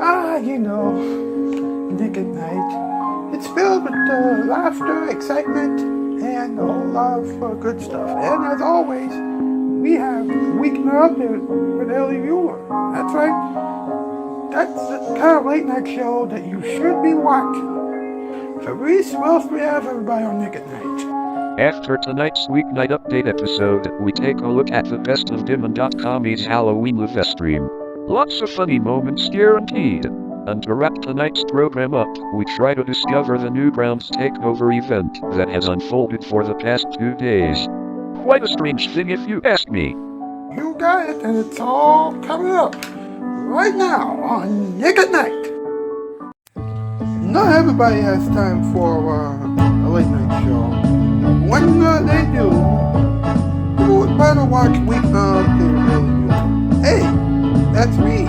You know, Nick at Night. It's filled with laughter, excitement, and a whole lot of good stuff. And as always, we have Weeknight with Ellie Muller. That's right. That's the kind of late night show that you should be watching. Fabrice, what else do we have everybody on Nick at Night? After tonight's Weeknight update episode, we take a look at the best of Dimon.com's Halloween live stream. Lots of funny moments guaranteed. And to wrap tonight's program up, we try to discover the Newgrounds takeover event that has unfolded for the past 2 days. Quite a strange thing if you ask me. You got it, and it's all coming up right now on Nick at Night. Not everybody has time for a late night show. When they do, people would better watch Weeknight update. Hey, that's me.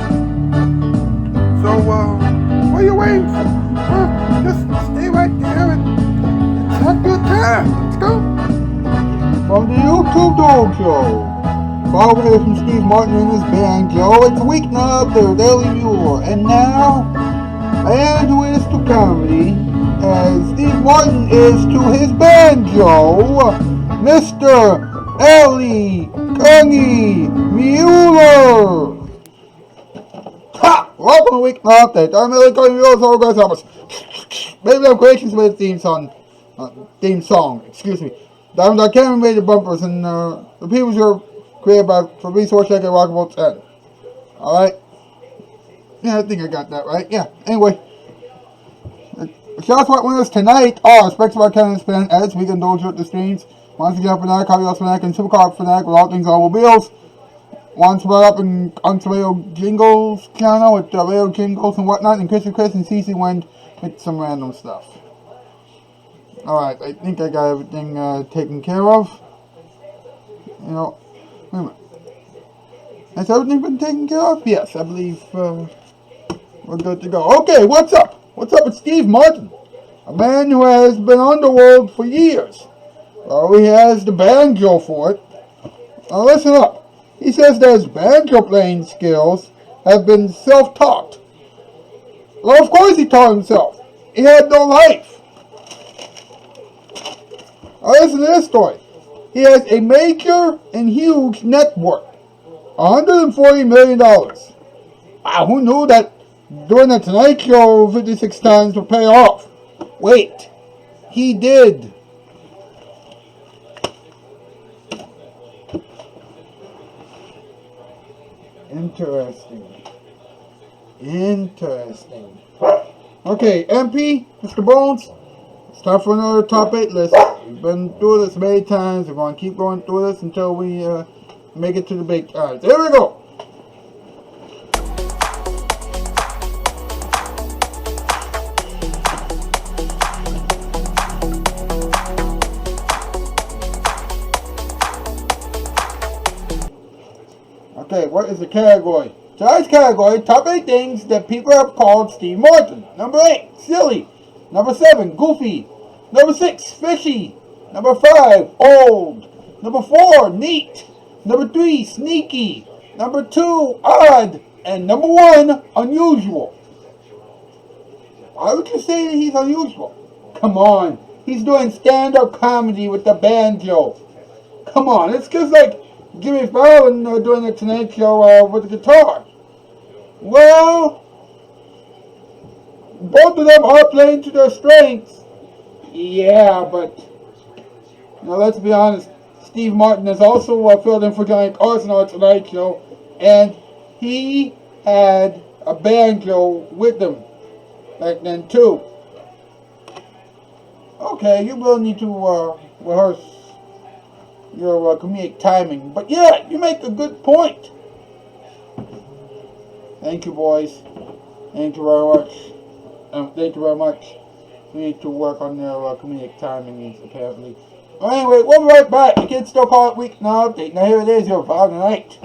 So, what are you waiting for? Just stay right there and let's have a good time. Let's go. From the YouTube Dog Show, far away from Steve Martin and his Banjo, it's Weeknight update, Ellie Muller. And now, Banjo is to comedy, as Steve Martin is to his Banjo, Mr. Ellie Gungy Muller. Ha! Welcome to Weeknight update. I'm Ellie Gungy Muller, so guys, how much? Maybe I'm creations with theme song, excuse me. The camera made the bumpers, and the peoples are created by Fabrice Horchek and Rockable 10. Alright? Yeah, I think I got that right. Yeah, anyway. The Shoutout Spotlight winners tonight are Spectre by Ken and Span, as we can indulge with the streams. Once again, Fanatic, Copyright Fanatic, and Supercar Fanatic with all things automobiles. One split up in onto Radio Jingles channel with Radio Jingles and whatnot, and Chris and CC went with some random stuff. Alright, I think I got everything taken care of. You know, wait a minute. Has everything been taken care of? Yes, I believe we're good to go. Okay, what's up? What's up with Steve Martin? A man who has been underworld for years. Well, he has the banjo for it. Now listen up. He says that his banjo playing skills have been self-taught. Well, of course he taught himself. He had no life. Now listen to this story. He has a major and huge net worth. $140 million. Wow, who knew that doing the Tonight Show 56 times would pay off? Wait, he did. Interesting. Okay, MP, Mr. Bones, it's time for another top 8 list. We've been through this many times. We're going to keep going through this until we make it to the big time. There we go. Okay, what is the category? Tonight's category, top 8 things that people have called Steve Martin. Number 8, silly. Number 7, goofy. Number 6, fishy. Number 5, old. Number 4, neat. Number 3, sneaky. Number 2, odd. And number 1, unusual. Why would you say that he's unusual? Come on, he's doing stand-up comedy with the banjo. Come on, it's just like Jimmy Fallon doing the Tonight Show with the guitar. Well, both of them are playing to their strengths. Yeah, but now let's be honest. Steve Martin has also filled in for Johnny Carson on Tonight Show, and he had a banjo with him back then too. Okay, you will need to rehearse your comedic timing. But yeah, you make a good point. Thank you, boys. Thank you very much. Thank you very much. We need to work on their comedic timing, apparently. Well, anyway, we'll be right back. You can still call it Weeknight update. Now here it is, your Friday night.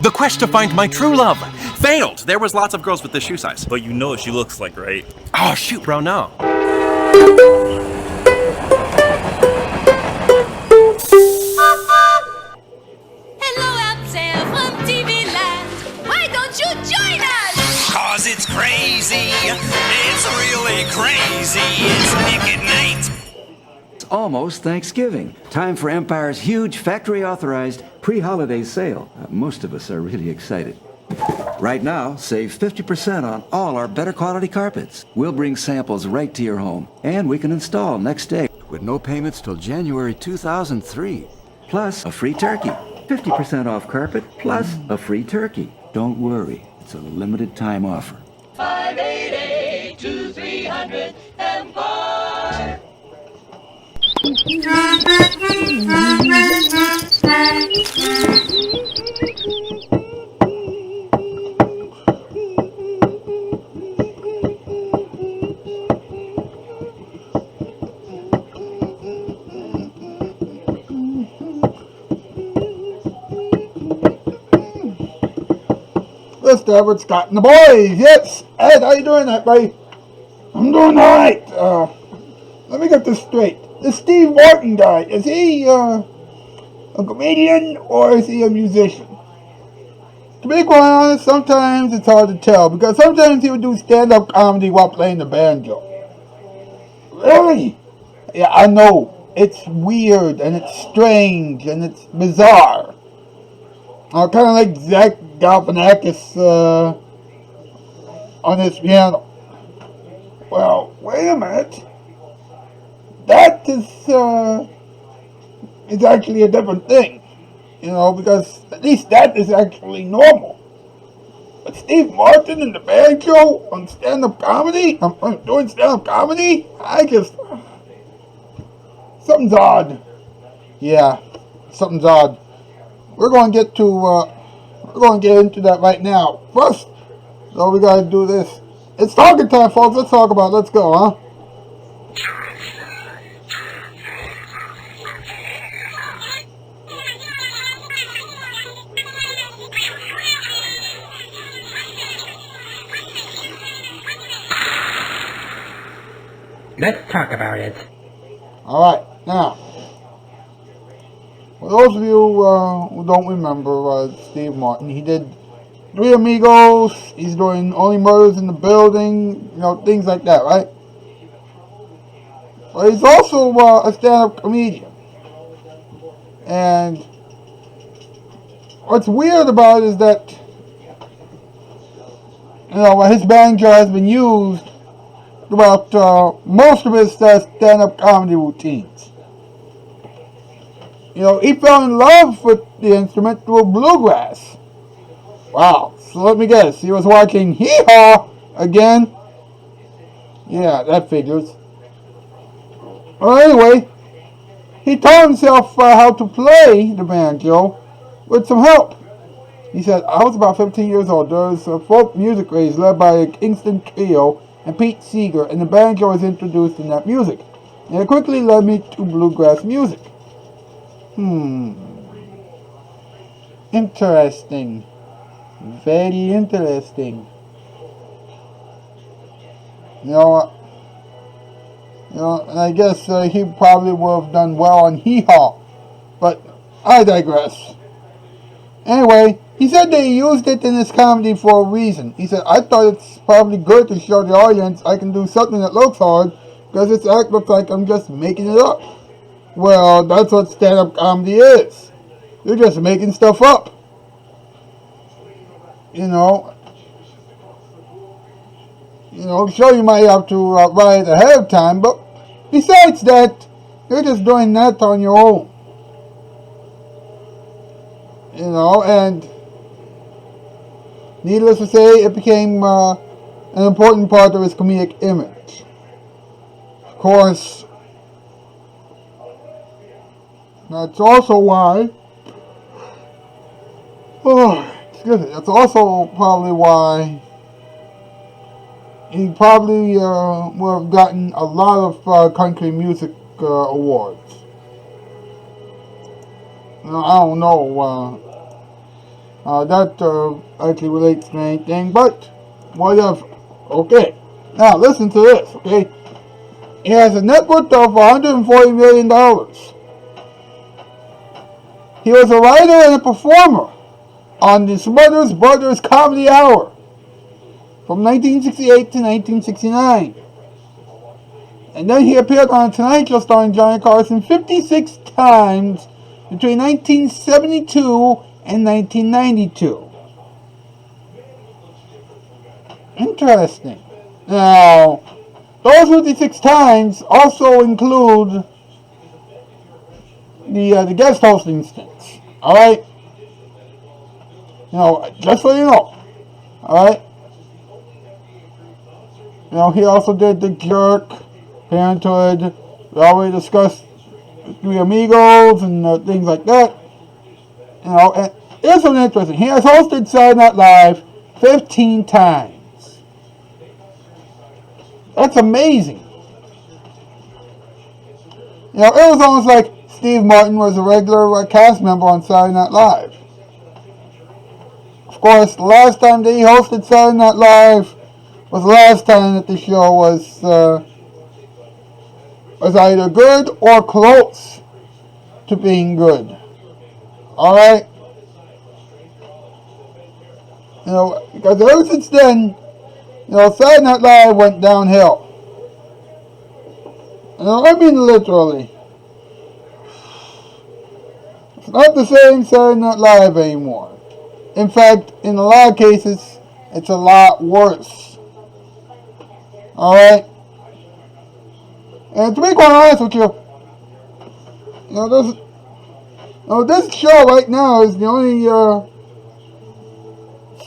The quest to find my true love failed. There was lots of girls with this shoe size. But you know what she looks like, right? Oh, shoot, bro, no. Hello out there from TV land. Why don't you crazy. It's Nick at Night. It's almost Thanksgiving. Time for Empire's huge factory-authorized pre-holiday sale. Most of us are really excited. Right now, save 50% on all our better quality carpets. We'll bring samples right to your home, and we can install next day with no payments till January 2003. Plus a free turkey. 50% off carpet plus a free turkey. Don't worry, it's a limited time offer. 588-2300 Empire. Mr. Edward Scott and the boys. Yes, Ed, how you doing that, buddy? I'm doing all right. Let me get this straight. This Steve Martin guy, is he a comedian or is he a musician? To be quite honest, sometimes it's hard to tell because sometimes he would do stand-up comedy while playing the banjo. Really? Yeah, I know. It's weird and it's strange and it's bizarre. Kind of like Zach Galifianakis on his piano. Well, wait a minute. That is actually a different thing, because at least that is actually normal. But Steve Martin and the Banjo on stand-up comedy, I'm doing stand-up comedy, something's odd. Yeah, something's odd. We're going to get into that right now. First, so we got to do this. It's talking time, folks. Let's talk about it. Let's go, huh? Let's talk about it. Alright, now, for those of you who don't remember Steve Martin, he did Three Amigos, he's doing Only Murders in the Building, things like that, right? But he's also a stand-up comedian. And what's weird about it is that, his banjo has been used throughout most of his stand-up comedy routines. He fell in love with the instrument through bluegrass. Wow, so let me guess, he was watching Hee Haw again? Yeah, that figures. Well, anyway, he taught himself how to play the banjo with some help. He said, I was about 15 years old. There was a folk music race led by a Kingston trio and Pete Seeger, and the banjo was introduced in that music. And it quickly led me to bluegrass music. Interesting. Very interesting. And I guess he probably would have done well on Hee Haw. But I digress. Anyway, he said that he used it in his comedy for a reason. He said, I thought it's probably good to show the audience I can do something that looks hard because it looks like I'm just making it up. Well, that's what stand-up comedy is. You're just making stuff up. Sure you might have to write ahead of time, but besides that, you're just doing that on your own. And needless to say, it became an important part of his comedic image. Of course, that's also why, that's also probably why he probably would have gotten a lot of country music awards. I don't know that actually relates to anything, but whatever. Okay, now listen to this, okay? He has a net worth of $140 million. He was a writer and a performer on the Smullers Brothers Comedy Hour from 1968 to 1969. And then he appeared on Tonight Show starring Johnny Carson 56 times between 1972 and 1992. Interesting. Now, those 56 times also include the guest hosting stints. Alright? You know, just so you know. Alright? You know, he also did The Jerk, Parenthood. We already discussed Three Amigos and things like that. You know, and here's something interesting. He has hosted Saturday Night Live 15 times. That's amazing. You know, it was almost like Steve Martin was a regular cast member on Saturday Night Live. Of course, the last time that he hosted Saturday Night Live was the last time that the show was either good or close to being good. Alright? You know, because ever since then, you know, Saturday Night Live went downhill. You know, I mean literally. It's not the same Saturday Night Live anymore. In fact, in a lot of cases, it's a lot worse. Alright? And to be quite honest with you, this show right now is the only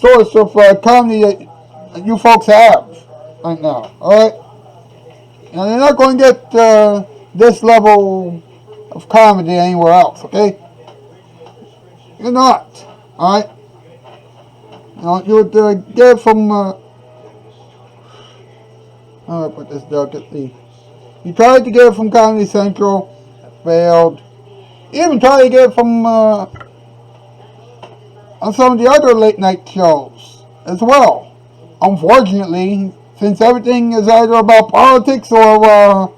source of comedy that you folks have right now. Alright? And you're not going to get this level of comedy anywhere else, okay? You're not. Alright? You know, you would get it from how do I put this delicately? You tried to get it from Comedy Central, failed. You even tried to get it from on some of the other late night shows as well. Unfortunately, since everything is either about politics or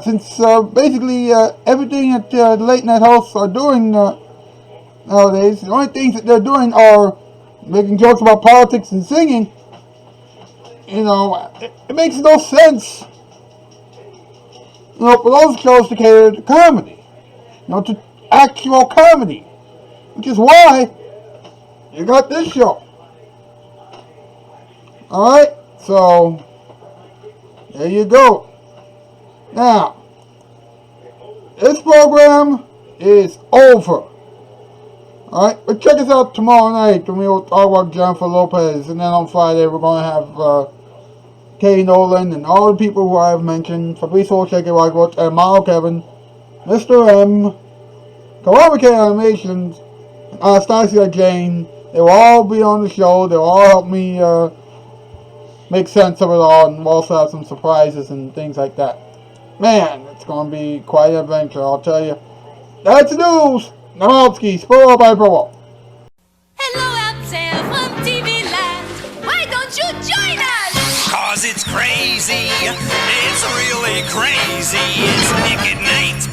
since basically everything that the late night hosts are doing nowadays, the only things that they're doing are making jokes about politics and singing. You know, it makes no sense, you know, for those shows to cater to comedy, you know, to actual comedy, which is why you got this show. Alright, so there you go. Now, this program is over. Alright, but check us out tomorrow night when we'll talk about Jennifer Lopez, and then on Friday we're going to have Kay Nolan and all the people who I have mentioned, Fabrizio Chequewagot, and Mao Kevin, Mr. M, Kawamake Animations, Anastasia Jane. They will all be on the show. They will all help me make sense of it all, and we'll also have some surprises and things like that. Man, it's going to be quite an adventure, I'll tell you. That's the news. Namalski, Sporo by Provo. Hello out there from TV Land. Why don't you join us? 'Cause it's crazy. It's really crazy. It's Weeknight.